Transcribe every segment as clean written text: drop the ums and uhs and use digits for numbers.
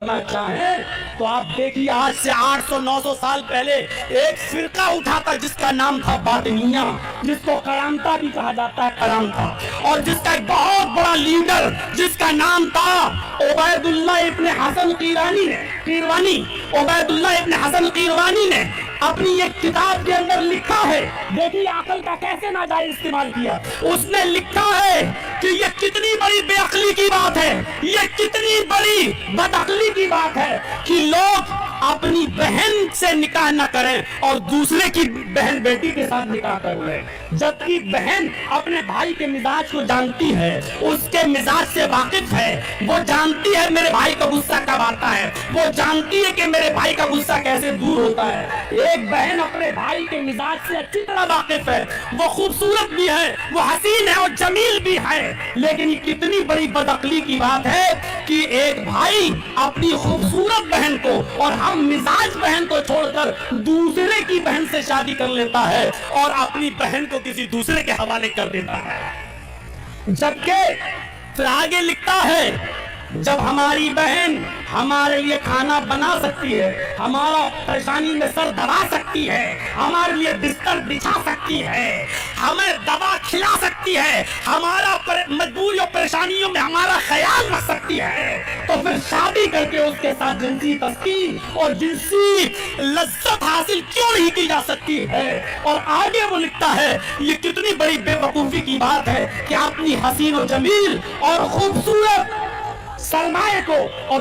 चाहें तो आप देखिए, आज से 800-900 साल पहले एक फिरका उठा था जिसका नाम था बातिनिया, जिसको करामता भी कहा जाता है, करामता, और जिसका एक बहुत बड़ा लीडर जिसका नाम था उबैदुल्लाह इब्न हसन कीरवानी। उबैदुल्लाह इब्न हसन कीरवानी ने अपनी एक किताब के अंदर लिखा है, देखिए अकल का कैसे नाजायज इस्तेमाल किया। उसने लिखा है कि ये कितनी बड़ी बेअक्ली की बात है, ये कितनी बड़ी बदअक्ली की बात है कि लोग अपनी बहन से निकाह न करें और दूसरे की बहन बेटी के साथ निकाह कर लें, जबकि बहन अपने भाई के मिजाज को जानती है, उसके मिजाज से वाकिफ है, वो जानती है मेरे भाई का गुस्सा कब आता है, वो जानती है कि मेरे भाई का गुस्सा कैसे दूर होता है। एक बहन अपने भाई के मिजाज से अच्छी तरह वाकिफ है, वो खूबसूरत भी है, वो हसीन है और जमील भी है, लेकिन ये कितनी बड़ी बदअक्ली की बात है कि एक भाई अपनी खूबसूरत बहन को और हम मिजाज बहन को छोड़कर दूसरे की बहन से शादी कर लेता है और अपनी बहन को किसी दूसरे के हवाले कर देता है। जबकि फिर आगे लिखता है, जब हमारी बहन हमारे लिए खाना बना सकती है, हमारा परेशानी में सर दबा सकती है, हमारे लिए बिस्तर बिछा सकती है, हमें दवा खिला सकती है, हमारा मजबूरी और परेशानियों में हमारा ख्याल रख सकती है, तो फिर शादी करके उसके साथ जिनसी तस्कीन और जिनसी लज्जत हासिल क्यों नहीं की जा सकती है। और आगे वो लिखता है, ये कितनी बड़ी बेवकूफी की बात है कि अपनी हसीन और जमील और खूबसूरत सरमाए को और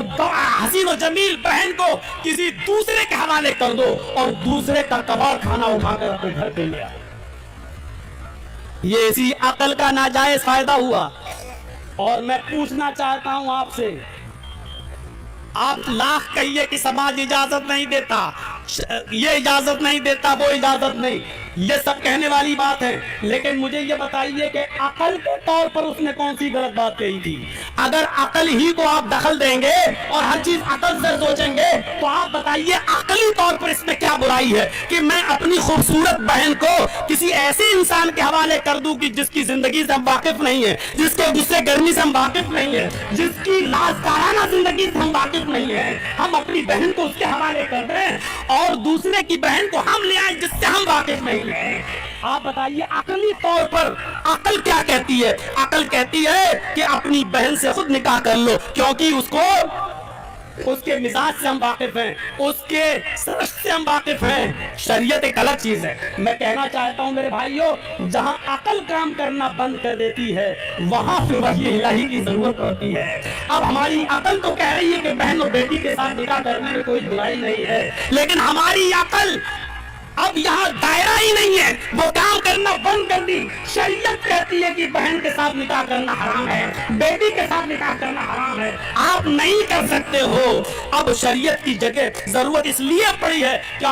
हसीन और जमील बहन को किसी दूसरे के हवाले कर दो और दूसरे का कबाड़ खाना उठाकर अपने घर पे ले आओ। ये इसी अकल का नाजायज फायदा हुआ। और मैं पूछना चाहता हूं आपसे, आप लाख कहिए कि समाज इजाजत नहीं देता, ये इजाजत नहीं देता, वो इजाजत नहीं, ये सब कहने वाली बात है, लेकिन मुझे ये बताइए कि अकल के तौर पर उसने कौन सी गलत बात कही थी। अगर अकल ही को आप दखल देंगे और हर चीज अकल से सोचेंगे तो आप बताइए अकली तौर पर इसमें क्या बुराई है कि मैं अपनी खूबसूरत बहन को किसी ऐसे इंसान के हवाले कर दूं कि जिसकी जिंदगी से हम वाकिफ नहीं है, जिसके गुस्से गर्मी से हम वाकिफ नहीं है, जिसकी लाजकाराना जिंदगी से हम वाकिफ नहीं है, हम अपनी बहन को उसके हवाले कर दें और दूसरे की बहन को हम ले आए जिससे हम वाकिफ नहीं है। आप बताइए अकली तौर पर अकल क्या कहती है। अकल कहती है कि अपनी बहन से खुद निकाह कर लो, क्योंकि उसके मिजाज से हम वाकिफ हैं, उसके सरस से हम वाकिफ हैं। शरीयत एक अलग चीज है। मैं कहना चाहता हूं मेरे भाइयों, जहां अकल काम करना बंद कर देती है वहां फिर वही इलाही की जरूरत होती है। अब हमारी अकल तो कह रही है कि बहन और बेटी के साथ निकाह करने में कोई बुराई नहीं है, लेकिन हमारी अकल अब यहाँ दायरा ही नहीं है, वो काम करना बंद कर दी। शरीयत कहती है कि बहन के साथ निकाह करना हराम है, बेटी के साथ निकाह करना हराम है, आप नहीं कर सकते हो। अब शरीयत की जगह जरूरत इसलिए पड़ी है कि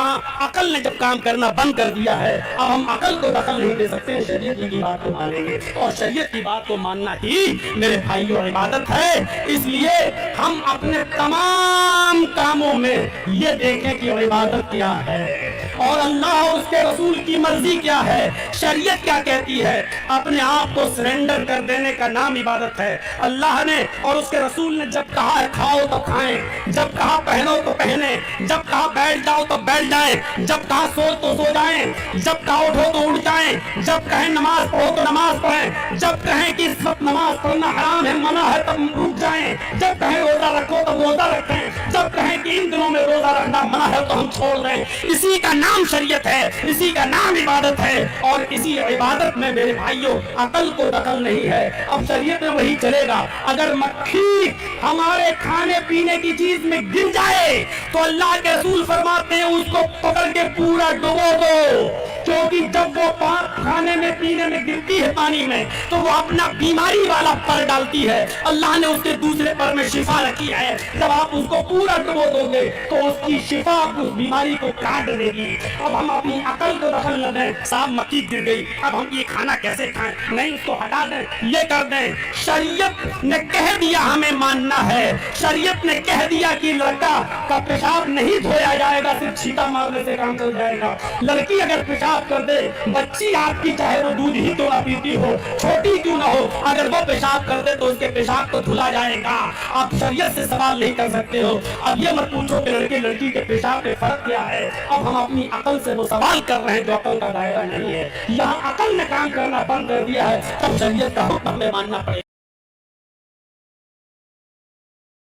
अकल ने जब काम करना बंद कर दिया है, अब हम अकल को दखल नहीं दे सकते, शरीयत की बात को मानेंगे और शरीयत की बात को मानना ही मेरे भाइयों इबादत है। इसलिए हम अपने तमाम कामों में ये देखें कि इबादत क्या है और अल्लाह और उसके रसूल की मर्जी क्या है, शरीयत क्या कहती है। अपने आप को सरेंडर कर देने का नाम इबादत है। अल्लाह ने और उसके रसूल ने जब कहा है खाओ तो खाएं, जब कहा पहनो तो पहने, जब कहा बैठ जाओ तो बैठ जाएं, जब कहा सो तो सो जाएं, जब कहा उठो तो उठ जाएं, जब कहें नमाज पढ़ो तो नमाज पढ़ें, जब कहें कि इस वक्त नमाज पढ़ना हराम है, मना है, तब रुक जाएं, जब कहें रोजा रखो तो रोजा रखें, जब कहें कि इन दिनों में रोजा रखना मना है तो हम छोड़ दें। इसी का नाम शरीयत है, इसी का नाम इबादत है और इसी इबादत में मेरे भाइयों अकल को दखल नहीं है। अब शरीयत में वही चलेगा, अगर मक्खी हमारे खाने पीने की चीज में गिर जाए तो अल्लाह के रसूल फरमाते हैं उसको पकड़ के पूरा डुबो दो, क्योंकि जब वो खाने में पीने में गिरती है पानी में तो वो अपना बीमारी वाला पर डालती है। अल्लाह ने उसके दूसरे पर में शिफा रखी है, जब आप उसको पूरा डुबो दोगे तो उसकी शिफा उस बीमारी को काट देगी। अब हम अपनी अकल को दखल न दें, साहब मक्खी गिर गई, अब हम ये खाना कैसे खाएं, नहीं उसको हटा दें, ये कर दें। शरीयत ने कह दिया हमें मानना है, शरीयत ने कह दिया कि लड़का का पेशाब नहीं धोया जाएगा, सिर्फ छींटा मारने से काम चल जाएगा। लड़की अगर पेशाब माफ कर दे, बच्ची आपकी चाहे वो दूध ही तो ना पीती हो, छोटी क्यों ना हो, अगर वो पेशाब कर दे तो उसके पेशाब को धुला जाएगा। आप शरीयत से सवाल नहीं कर सकते हो। अब ये मत पूछो कि लड़के लड़की के पेशाब में फर्क क्या है। अब हम अपनी अकल से वो सवाल कर रहे हैं जो अकल का दायरा नहीं है। यहाँ अकल ने काम करना बंद कर दिया है, तब शरीयत का हुक्म हमें मानना पड़ेगा।